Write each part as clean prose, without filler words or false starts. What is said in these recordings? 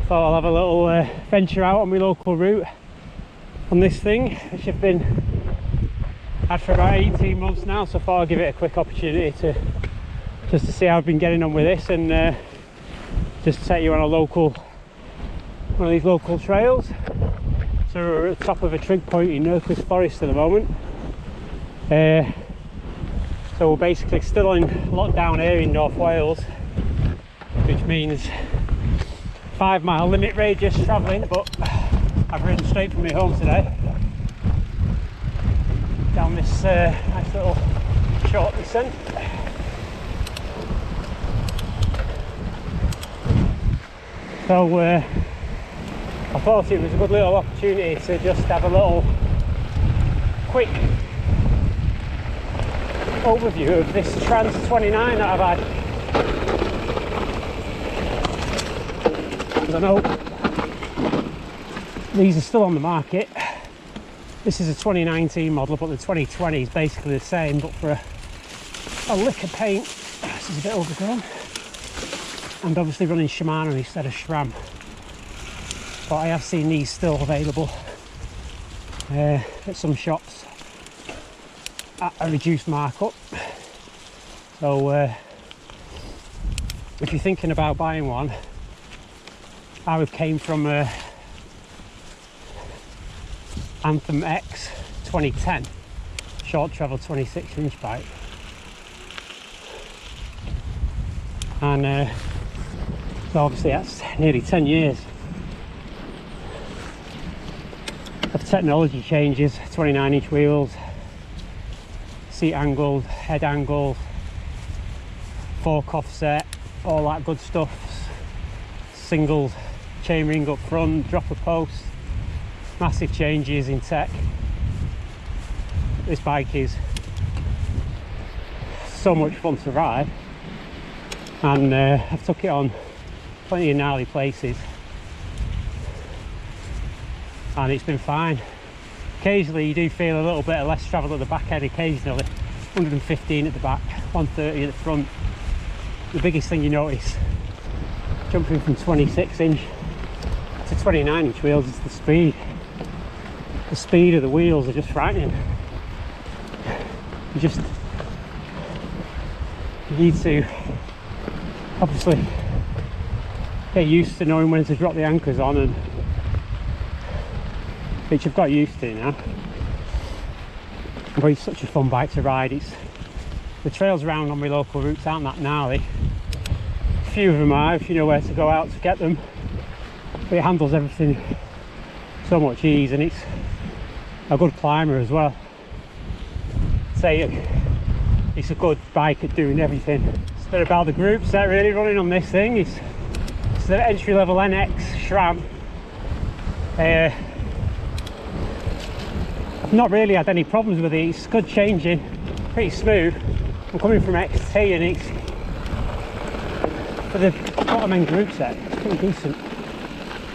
thought I'll have a little venture out on my local route on this thing, which I've been had for about 18 months now, so I thought I'd give it a quick opportunity to just to see how I've been getting on with this, and just take you on one of these local trails. So we're at the top of a trig point in Nurquist Forest at the moment. So we're basically still in lockdown here in North Wales, which means 5 mile limit radius travelling, but I've ridden straight from my home today down this nice little short descent. So I thought it was a good little opportunity to just have a little quick overview of this Trance 29 that I've had. Because I know these are still on the market. This is a 2019 model, but the 2020 is basically the same, but for a lick of paint. This is a bit overgrown. And obviously running Shimano instead of SRAM. But I have seen these still available at some shops at a reduced markup. So if you're thinking about buying one, I came from Anthem X 2010 short travel 26-inch bike, and so obviously that's nearly 10 years of technology changes. 29-inch wheels, seat angles, head angles, fork offset, all that good stuff, single chainring up front, dropper post, massive changes in tech. This bike is so much fun to ride, and I've took it on plenty of gnarly places and it's been fine. Occasionally you do feel a little bit of less travel at the back end, occasionally 115 at the back, 130 at the front. The biggest thing you notice jumping from 26-inch to 29-inch wheels is the speed. The speed of the wheels are just frightening. You need to obviously get used to knowing when to drop the anchors on, and which I've got used to now. But it's such a fun bike to ride. The trails around on my local routes aren't that gnarly. A few of them are, if you know where to go out to get them, but it handles everything so much ease, and it's a good climber as well. Say it's a good bike at doing everything. It's a bit about the groups that are really running on this thing. It's the entry-level NX SRAM. I've not really had any problems with it. It's good changing, pretty smooth. I'm coming from XT, and it's for the bottom end group set, it's pretty decent.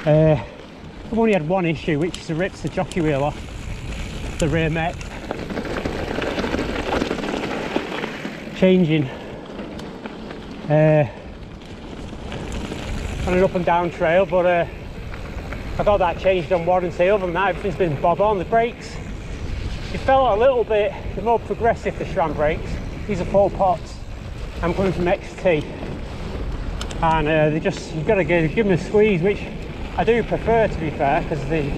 I've only had one issue, which is it rips the jockey wheel off the rear mech. Changing on an up and down trail, but I got that changed on warranty. Other than that, everything's been bob on. The brakes, you felt a little bit, they're more progressive, the SRAM brakes. These are 4 pots. I'm coming from XT, and you've got to give them a squeeze, which I do prefer, to be fair, because the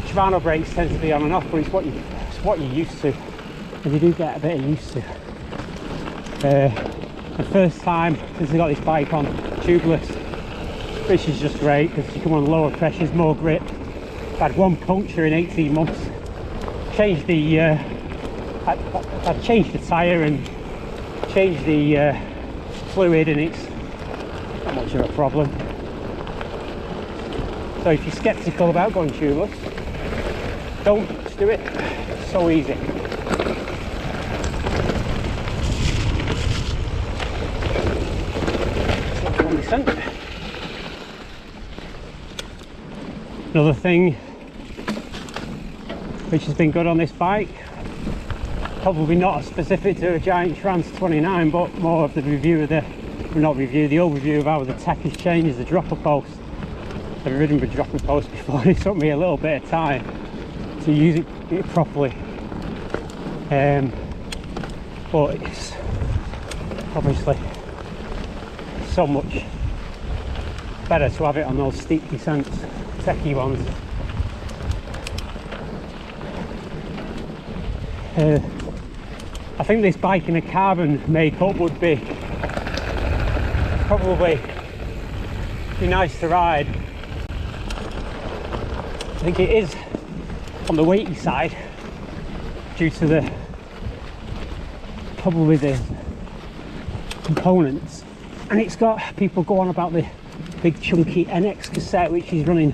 Shimano brakes tend to be on and off, but it's what you're used to, and you do get a bit of used to. The first time since I got this bike on tubeless, which is just great because you come on lower pressures, more grip. I've had one puncture in 18 months. Changed the I changed the tyre and changed the fluid, and it's not much of a problem. So if you're sceptical about going tubeless, don't just do it. It's so easy. Another thing which has been good on this bike, probably not specific to a Giant Trance 29, but more of the review of the overview of how the tech has changed, is the dropper post. I've ridden with dropping posts before and it took me a little bit of time to use it properly. But it's obviously so much better to have it on those steep descents, techie ones. I think this bike in a carbon makeup would be probably be nice to ride. I think it is on the weighty side due to the probably the components, and it's got people go on about the big chunky NX cassette which is running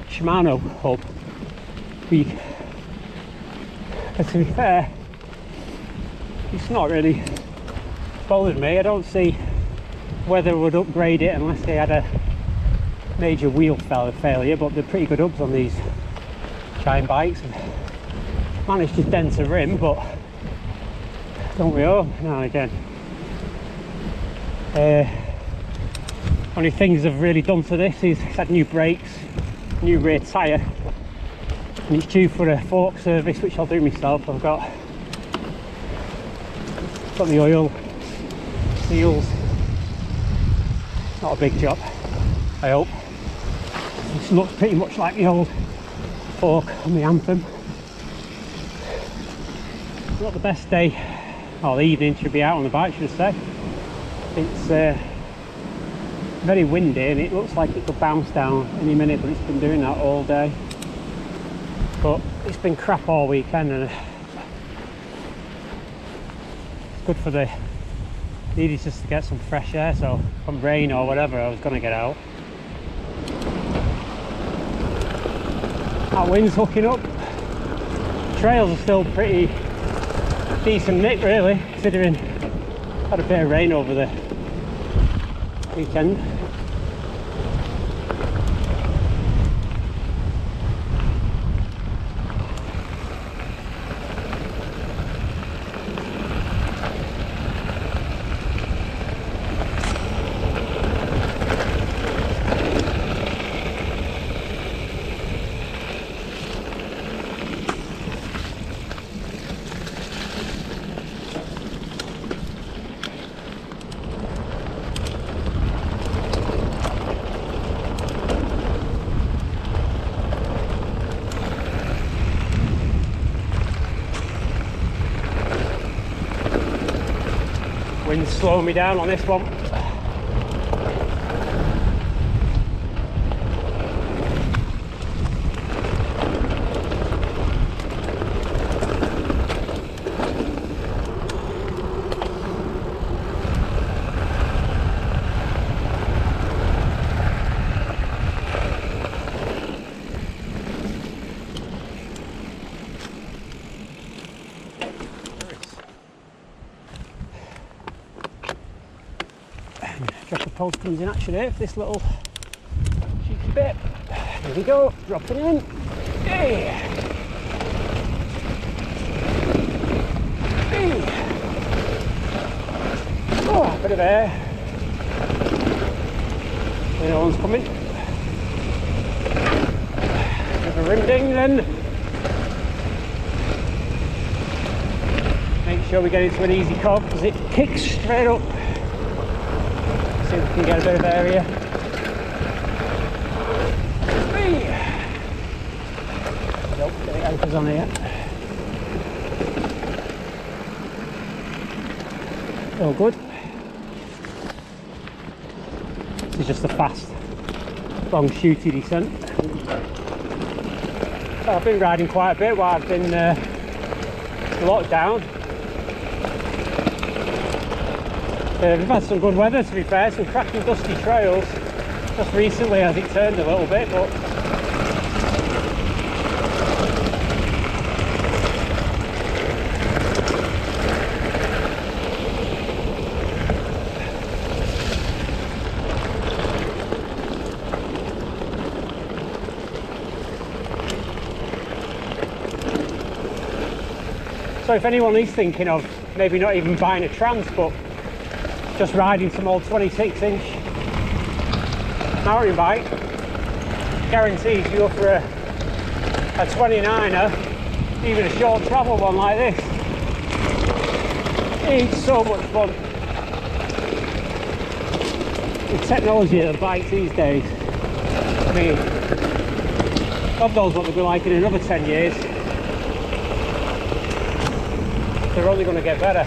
Shimano hub. But to be fair, it's not really bothered me. I don't see whether it would upgrade it unless they had a major wheel failure, but they're pretty good hubs on these Giant bikes. I've managed to dent a rim, but don't we all now and again. Only things I've really done to this is it's had new brakes, new rear tyre, and it's due for a fork service which I'll do myself. I've got the oil, seals. Not a big job, I hope. This looks pretty much like the old fork on the Anthem. Not the best day, or the evening to be out on the bike, should I say. It's very windy and it looks like it could bounce down any minute, but it's been doing that all day. But it's been crap all weekend, and it's good for the needed just to get some fresh air, so from rain or whatever I was going to get out. That wind's hooking up. Trails are still pretty decent nick really, considering had a bit of rain over the weekend. Wind's slowing me down on this one. Drop the post comes in action here for this little cheeky bit. Here we go, dropping in. Hey. Hey. Oh, a bit of air. No one's coming. Bit of a rim ding then. Make sure we get into an easy cob because it kicks straight up. See if we can get a bit of area. Nope, getting anchors on here. All good. This is just a fast, long shooty descent. So I've been riding quite a bit while I've been locked down. We've had some good weather, to be fair, some cracking dusty trails. Just recently as it turned a little bit, but so if anyone is thinking of maybe not even buying a Trance but just riding some old 26-inch mountain bike, guarantees you for a 29er, even a short travel one like this. It's so much fun. The technology of the bikes these days, I mean, God knows what they'll be like in another 10 years. They're only going to get better.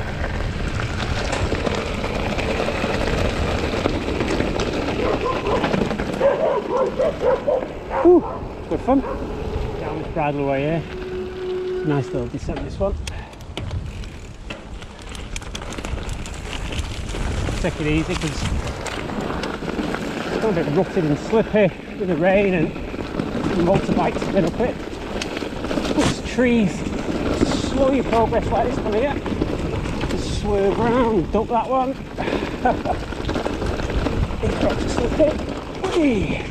Ooh, good fun. Down this bridle way here. Nice little descent, this one. Take it easy because it's a bit rutted and slippy with the rain and the motorbikes spin up it. There's trees. Slow your progress like this from here. Just swerve around, duck that one. These rocks are slippy. Whee!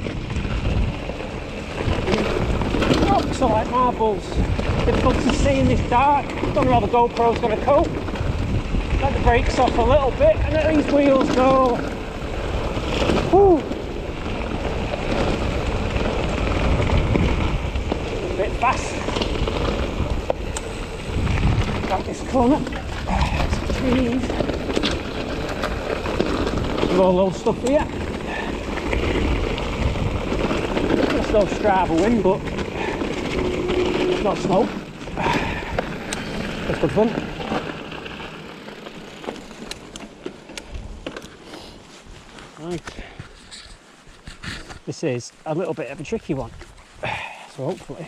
Rocks are like marbles. Difficult to see in this dark. Don't know how the GoPro's going to cope. Let the brakes off a little bit and let these wheels go. Woo! A bit fast. Got this corner. Some trees. Some low stuff here. There's no Strava wind, but it's not smoke. That's good fun. Right. This is a little bit of a tricky one, so hopefully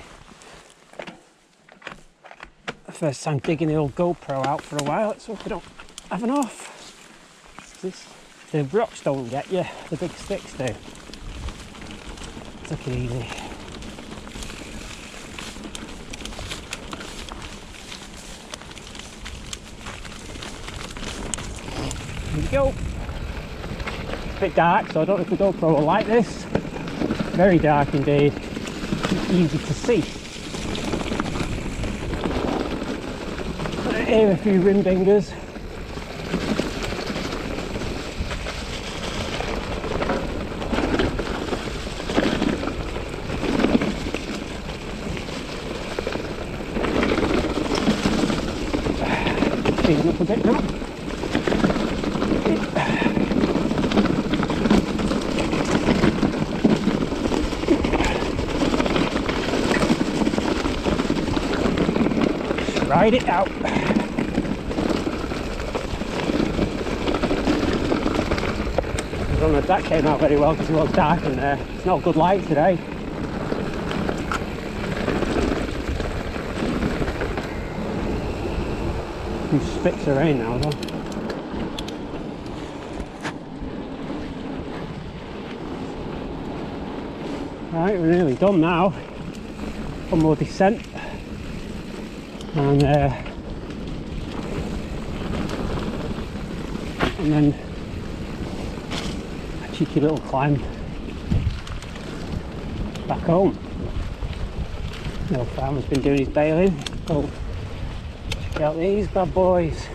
first time digging the old GoPro out for a while. Let's hope we don't have an off. The rocks don't get you, the big sticks do. Take it easy. Here we go. A bit dark, so I don't know if the GoPro will like this. Very dark indeed. Easy to see. Here are a few rim dingers. Speeding up a bit now. Ride it out. I don't know if that came out very well because it was dark in there. It's not good light today. A few spits of rain now though. Right, we're nearly done now. One more descent. And then a cheeky little climb back home. The old farmer's been doing his baling. Oh, check out these bad boys.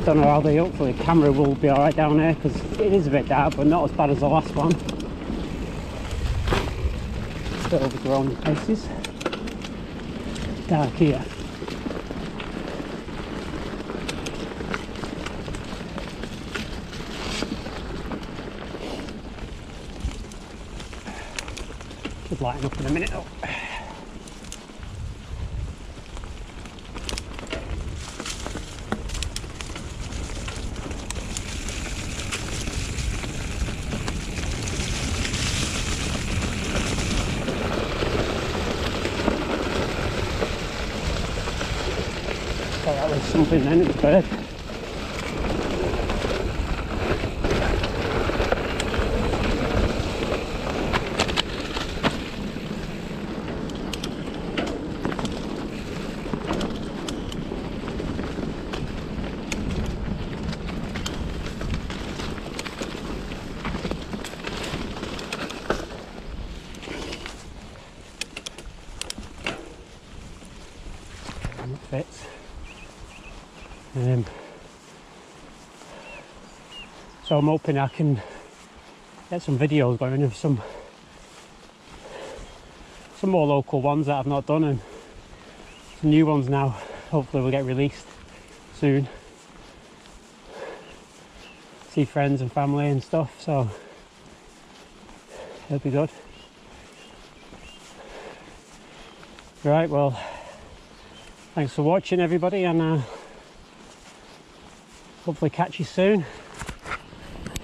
Don't know how they, hopefully the camera will be alright down here because it is a bit dark, but not as bad as the last one. A bit overgrown in places. Dark here. Should lighten up in a minute though. That was something then, it's bird. So I'm hoping I can get some videos going of some more local ones that I've not done, and some new ones now hopefully will get released soon. See friends and family and stuff, so it'll be good. Right, well, thanks for watching everybody, and hopefully catch you soon.